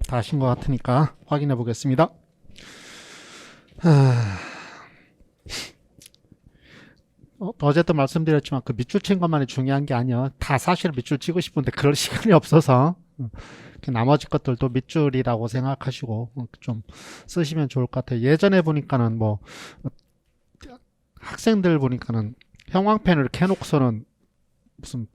다 하신 것 같으니까 확인해 보겠습니다. 하... 어제도 말씀드렸지만 그 밑줄 친 것만이 중요한 게 아니야. 다 사실 밑줄 치고 싶은데 그럴 시간이 없어서 나머지 것들도 밑줄이라고 생각하시고 좀 쓰시면 좋을 것 같아요. 예전에 보니까는 뭐 학생들 보니까는 형광펜을 이렇게 해놓고서는 무슨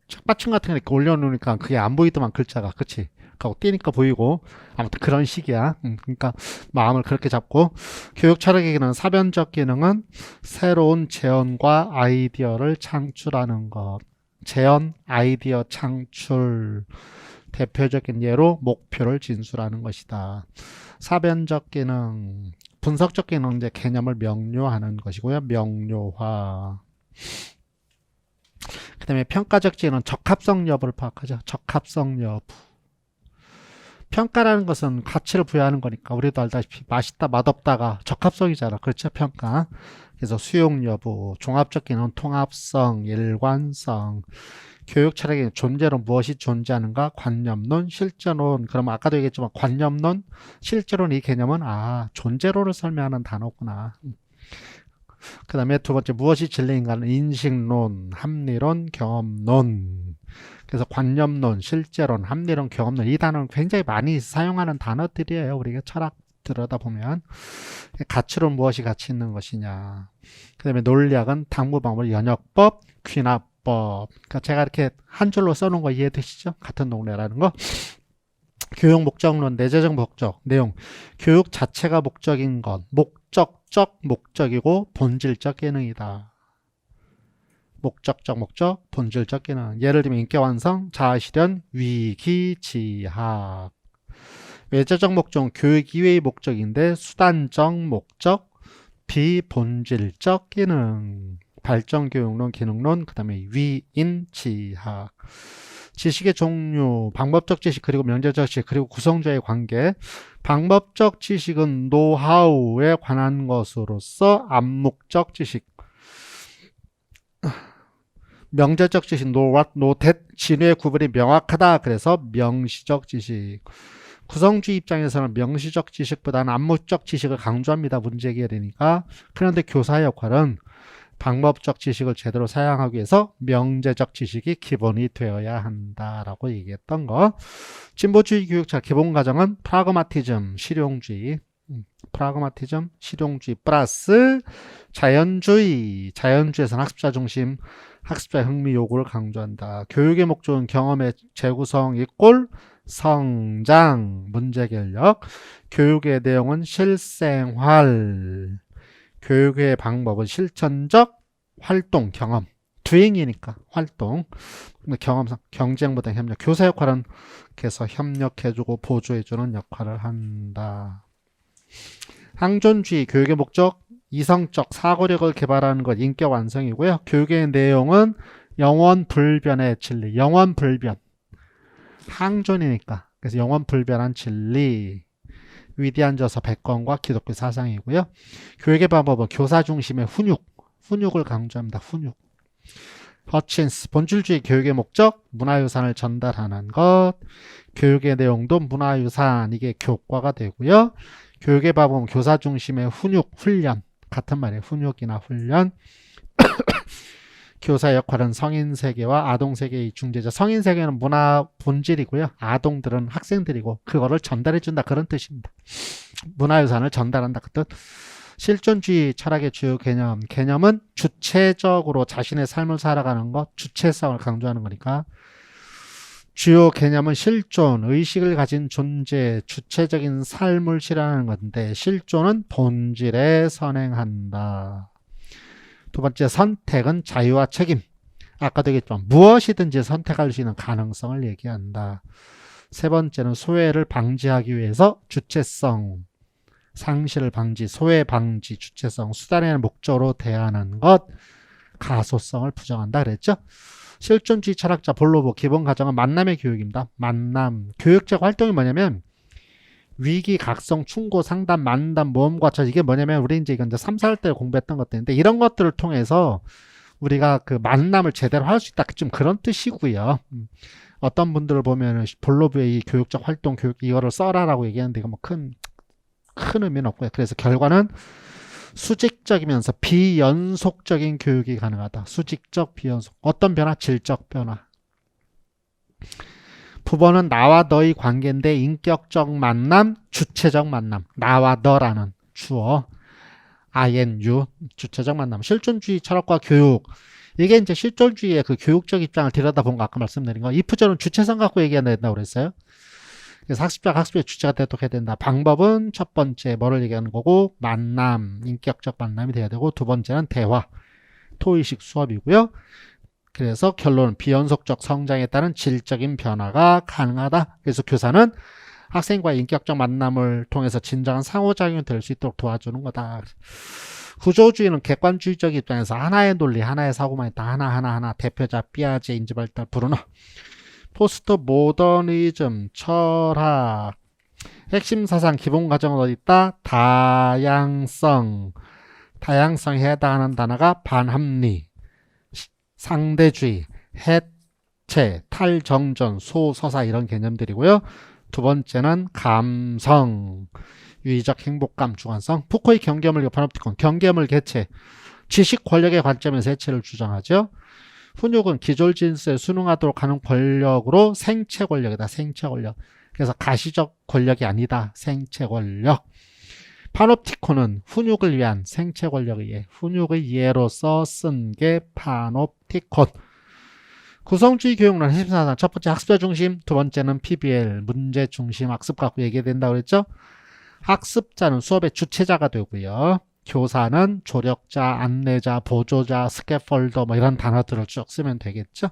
책받침 같은 거 이렇게 올려놓으니까 그게 안 보이더만 글자가. 그치? 하고 띄니까 보이고 아무튼 그런 식이야. 그러니까 마음을 그렇게 잡고 교육 철학의 기능 사변적 기능은 새로운 재현과 아이디어를 창출하는 것. 재현, 아이디어 창출 대표적인 예로 목표를 진술하는 것이다. 사변적 기능 분석적 기능 이제 개념을 명료하는 것이고요. 명료화. 그 다음에 평가적 지능은 적합성 여부를 파악하죠. 적합성 여부. 평가라는 것은 가치를 부여하는 거니까 우리도 알다시피 맛있다 맛없다가 적합성이잖아. 그렇죠? 평가. 그래서 수용 여부, 종합적 기능, 통합성, 일관성, 교육 철학의 존재론 무엇이 존재하는가, 관념론, 실제론. 그러면 아까도 얘기했지만 관념론, 실제론 이 개념은 존재론을 설명하는 단어구나. 그 다음에 두 번째 무엇이 진리인가는 인식론, 합리론, 경험론. 그래서 관념론, 실제론, 합리론, 경험론 이 단어는 굉장히 많이 사용하는 단어들이에요. 우리가 철학 들여다보면 가치론 무엇이 가치 있는 것이냐. 그 다음에 논리학은 탐구 방법, 연역법, 귀납법. 그러니까 제가 이렇게 한 줄로 써놓은 거 이해되시죠? 같은 동네라는 거. 교육 목적론, 내재적 목적, 내용. 교육 자체가 목적인 것, 목적적 목적이고 본질적 기능이다. 목적적 목적, 본질적 기능. 예를 들면 인격 완성, 자아 실현, 위기 지학. 외재적 목적은 교육 이외의 목적인데 수단적 목적, 비본질적 기능. 발전 교육론, 기능론, 그 다음에 위인 지학. 지식의 종류, 방법적 지식, 그리고 명제적 지식, 그리고 구성자의 관계. 방법적 지식은 노하우에 관한 것으로서 암묵적 지식. 명제적 지식, no what, no that, 진위의 구분이 명확하다. 그래서 명시적 지식. 구성주의 입장에서는 명시적 지식보다는 암묵적 지식을 강조합니다. 문제 해결이니까. 그런데 교사의 역할은 방법적 지식을 제대로 사용하기 위해서 명제적 지식이 기본이 되어야 한다라고 얘기했던 거. 진보주의 교육차 기본 과정은 프라그마티즘, 실용주의, 프라그마티즘, 실용주의 플러스 자연주의. 자연주의에서는 학습자 중심, 학습자의 흥미 요구를 강조한다. 교육의 목적은 경험의 재구성 이꼴 성장, 문제결력. 교육의 내용은 실생활. 교육의 방법은 실천적 활동, 경험. doing이니까 활동. 경험상 경쟁보다 협력. 교사 역할은 그래서 협력해주고 보조해주는 역할을 한다. 항존주의 교육의 목적 이성적 사고력을 개발하는 것 인격 완성이고요. 교육의 내용은 영원 불변의 진리. 영원 불변. 항존이니까. 그래서 영원 불변한 진리. 위대한 저서 백권과 기독교 사상이고요. 교육의 방법은 교사 중심의 훈육을 강조합니다. 훈육. 허친스 본질주의 교육의 목적 문화유산을 전달하는 것. 교육의 내용도 문화유산 이게 교과가 되고요. 교육의 방법은 교사 중심의 훈련 같은 말이에요. 훈육이나 훈련. 교사 역할은 성인 세계와 아동 세계의 중재자. 성인 세계는 문화 본질이고요. 아동들은 학생들이고 그거를 전달해준다 그런 뜻입니다. 문화유산을 전달한다 그 뜻. 실존주의 철학의 주요 개념은 주체적으로 자신의 삶을 살아가는 것, 주체성을 강조하는 거니까 주요 개념은 실존, 의식을 가진 존재, 주체적인 삶을 실현하는 건데 실존은 본질에 선행한다. 두 번째 선택은 자유와 책임. 아까도 얘기했지만 무엇이든지 선택할 수 있는 가능성을 얘기한다. 세 번째는 소외를 방지하기 위해서 주체성, 상실을 방지, 소외 방지, 주체성, 수단의 목적으로 대하는 것, 가소성을 부정한다 그랬죠. 실존주의 철학자 볼로보 기본 과정은 만남의 교육입니다. 만남. 교육적 활동이 뭐냐면 위기, 각성, 충고, 상담, 만담, 모험, 과처 이게 뭐냐면 우리 이제 이건 3, 4월 때 공부했던 것들인데 이런 것들을 통해서 우리가 그 만남을 제대로 할 수 있다. 좀 그런 뜻이고요. 어떤 분들을 보면은 본로브의 이 교육적 활동, 교육 이거를 써라라고 얘기하는데 이거 뭐 큰 의미는 없고요. 그래서 결과는 수직적이면서 비연속적인 교육이 가능하다. 수직적, 비연속. 어떤 변화? 질적 변화. 부번은 나와 너의 관계인데 인격적 만남, 주체적 만남. 나와 너라는 주어. INU, 주체적 만남. 실존주의 철학과 교육. 이게 이제 실존주의의 그 교육적 입장을 들여다본 거 아까 말씀드린 거. 이프절은 주체성 갖고 얘기해야 된다고 그랬어요. 그래서 학습자가 학습의 주체가 되도록 해야 된다. 방법은 첫 번째 뭐를 얘기하는 거고 만남, 인격적 만남이 돼야 되고 두 번째는 대화, 토의식 수업이고요. 그래서 결론은 비연속적 성장에 따른 질적인 변화가 가능하다. 그래서 교사는 학생과의 인격적 만남을 통해서 진정한 상호작용이 될 수 있도록 도와주는 거다. 구조주의는 객관주의적 입장에서 하나의 논리, 하나의 사고만 있다. 하나 대표자 삐아제 인지발달 브루너. 포스트 모더니즘 철학 핵심 사상 기본 과정은 어디 있다? 다양성에 해당하는 단어가 반합리, 상대주의, 해체, 탈정전, 소서사 이런 개념들이고요. 두 번째는 감성, 유의적 행복감, 주관성. 푸코의 경계물 파놉티콘, 경계물 개체, 지식 권력의 관점에서 해체를 주장하죠. 훈육은 기존 진수에 순응하도록 하는 권력으로 생체 권력이다. 생체 권력. 그래서 가시적 권력이 아니다. 생체 권력. 파놉티콘은 훈육을 위한 생체 권력의 예. 훈육의 예로서 쓴 게 파놉티콘. 구성주의 교육론 핵심사상 첫 번째 학습자 중심, 두 번째는 PBL 문제 중심 학습 갖고 얘기된다고 그랬죠. 학습자는 수업의 주체자가 되고요. 교사는 조력자, 안내자, 보조자, 스캐폴더 뭐 이런 단어들을 쭉 쓰면 되겠죠.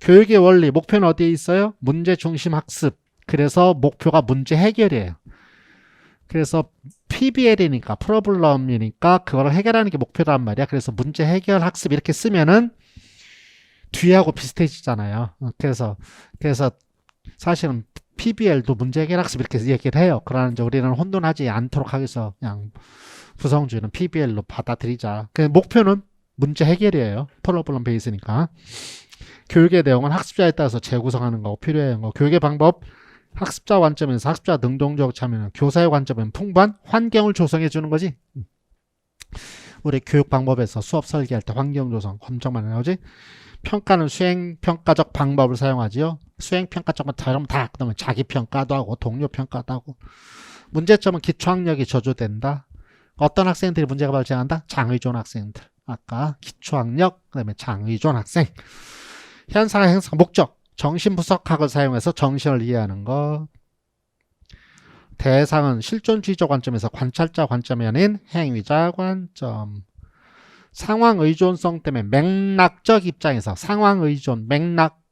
교육의 원리, 목표는 어디에 있어요? 문제 중심 학습. 그래서 목표가 문제 해결이에요. 그래서 PBL이니까 프로블럼이니까 그거를 해결하는 게 목표란 말이야. 그래서 문제 해결 학습 이렇게 쓰면은 뒤하고 비슷해지잖아요. 그래서 사실은 PBL도 문제 해결 학습 이렇게 얘기를 해요. 그러나 이제 우리는 혼돈하지 않도록 하기 위해서 그냥 구성주의는 PBL로 받아들이자. 그 목표는 문제 해결이에요. 프로블럼 베이스니까. 교육의 내용은 학습자에 따라서 재구성하는 거, 필요한 거. 교육의 방법, 학습자 관점에서 학습자 능동적 참여는 교사의 관점은 풍부한 환경을 조성해 주는 거지. 우리 교육 방법에서 수업 설계할 때 환경 조성 엄청 많이 나오지. 평가는 수행평가적 방법을 사용하지요. 수행평가적은 다 그다음에 자기평가도 하고 동료평가도 하고. 문제점은 기초학력이 저조된다. 어떤 학생들이 문제가 발생한다? 장의존 학생들. 아까 기초학력, 그다음에 장의존 학생. 현상의 행성 목적, 정신분석학을 사용해서 정신을 이해하는 것. 대상은 실존주의적 관점에서 관찰자 관점이 아닌 행위자 관점. 상황 의존성 때문에 맥락적 입장에서 상황 의존, 맥락.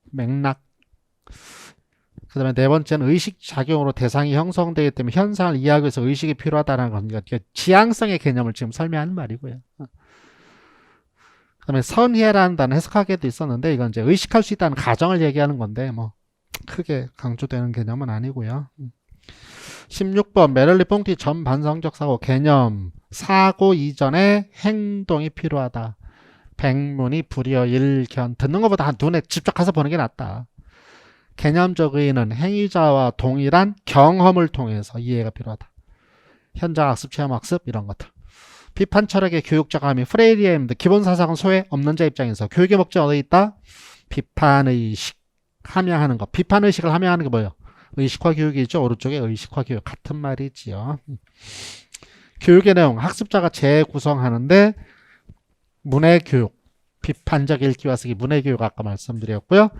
그 다음에 네 번째는 의식 작용으로 대상이 형성되기 때문에 현상을 이해하기 위해서 의식이 필요하다는 겁니다. 지향성의 개념을 지금 설명하는 말이고요. 그 다음에 선희해라는 단어 해석하게도 있었는데 이건 이제 의식할 수 있다는 가정을 얘기하는 건데 뭐 크게 강조되는 개념은 아니고요. 16번 메를리 뽕티 전반성적 사고 개념. 사고 이전에 행동이 필요하다. 백문이 불여 일견. 듣는 것보다 눈에 직접 가서 보는 게 낫다. 개념적 의의는 행위자와 동일한 경험을 통해서 이해가 필요하다. 현장 학습, 체험 학습 이런 것들. 비판 철학의 교육적 함의 프레이리의 힘들. 기본 사상은 소외 없는 자 입장에서 교육의 목적은 어디 있다? 비판의식 함양하는 것. 비판의식을 함양하는 게 뭐예요? 의식화 교육이죠. 오른쪽에 의식화 교육 같은 말이지요. 교육의 내용 학습자가 재구성하는데 문해교육, 비판적 읽기와 쓰기 문해교육 아까 말씀드렸고요.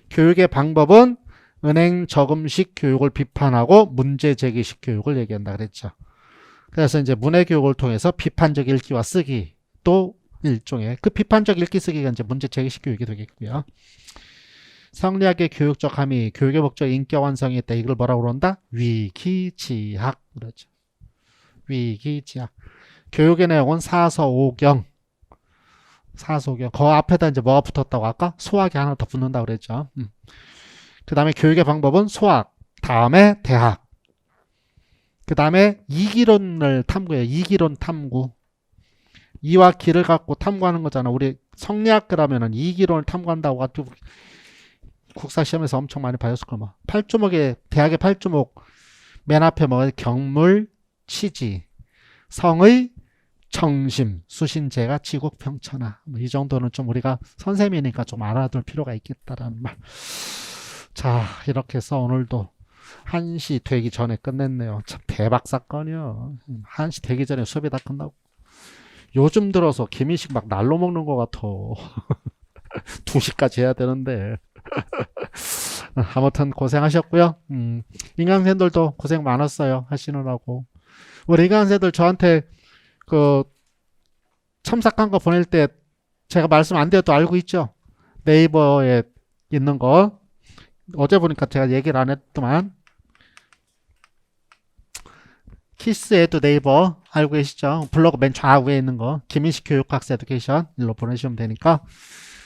교육의 방법은 은행 저금식 교육을 비판하고 문제제기식 교육을 얘기한다 그랬죠. 그래서 이제 문해교육을 통해서 비판적 읽기와 쓰기 또 일종의 그 비판적 읽기 쓰기가 이제 문제제기식 교육이 되겠고요. 성리학의 교육적 함의, 교육의 목적 인격 완성이 있다. 이걸 뭐라고 그런다? 위기지학 그러죠. 위기지학. 교육의 내용은 사서오경. 그 앞에다 이제 뭐가 붙었다고 아까? 소학이 하나 더 붙는다고 그랬죠. 그 다음에 교육의 방법은 소학, 다음에 대학. 그 다음에 이기론을 탐구해요. 이기론 탐구. 이와 기를 갖고 탐구하는 거잖아. 우리 성리학 그러면은 이기론을 탐구한다고 가지고 국사 시험에서 엄청 많이 봐줬을 거면. 팔조목에, 대학의 팔조목, 맨 앞에 뭐, 경물, 치지, 성의, 청심, 수신제가 지국평천하. 뭐이 정도는 좀 우리가 선생님이니까 좀 알아둘 필요가 있겠다라는 말. 자, 이렇게 해서 오늘도 1시 되기 전에 끝냈네요. 참 대박 사건이요. 1시 되기 전에 수업이 다 끝나고. 요즘 들어서 김희식 막 날로 먹는 것 같아. 2시까지 해야 되는데. 아무튼 고생하셨고요. 인강생들도 고생 많았어요. 하시느라고. 우리 인강생들 저한테 그 첨삭한 거 보낼 때 제가 말씀 안 드려도 알고 있죠? 네이버에 있는 거. 어제 보니까 제가 얘기를 안 했더만. 키스에도 네이버 알고 계시죠? 블로그 맨 좌우에 있는 거. 김인식 교육학습 에듀케이션 일로 보내주시면 되니까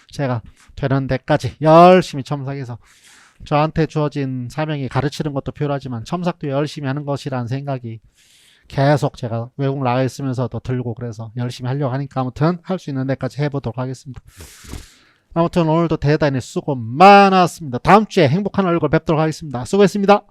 제가 되는 데까지 열심히 첨삭해서 저한테 주어진 사명이 가르치는 것도 필요하지만 첨삭도 열심히 하는 것이라는 생각이 계속 제가 외국 나가 있으면서도 들고 그래서 열심히 하려고 하니까 아무튼 할 수 있는 데까지 해보도록 하겠습니다. 아무튼 오늘도 대단히 수고 많았습니다. 다음 주에 행복한 얼굴 뵙도록 하겠습니다. 수고했습니다.